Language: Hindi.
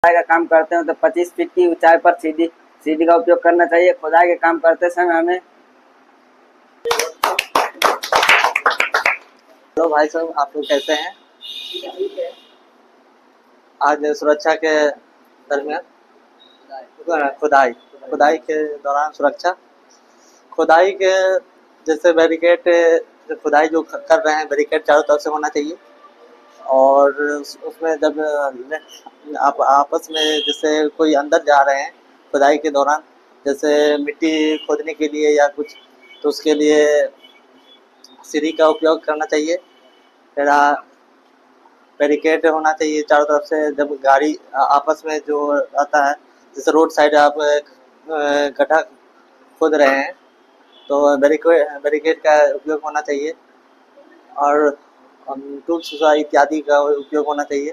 खुदाई का काम करते हैं तो 25 फीट की ऊंचाई पर सीढ़ी सीढ़ी का उपयोग करना चाहिए। खुदाई के काम करते समय हमें। हेलो भाई साहब, आप लोग कैसे हैं? आज सुरक्षा के दरमियान खुदाई खुदाई के दौरान सुरक्षा खुदाई के जैसे बैरिकेड, खुदाई जो कर रहे हैं बैरिकेड चारों तरफ से होना चाहिए। और उसमें जब आप आपस में जैसे कोई अंदर जा रहे हैं खुदाई के दौरान, जैसे मिट्टी खोदने के लिए या कुछ, तो उसके लिए सीढ़ी का उपयोग करना चाहिए। फिर बैरिकेड होना चाहिए चारों तरफ से। जब गाड़ी आपस में जो आता है, जैसे रोड साइड आप गड्ढा खोद रहे हैं तो बैरिकेड का उपयोग होना चाहिए। और टूल्स इत्यादि का उपयोग होना चाहिए।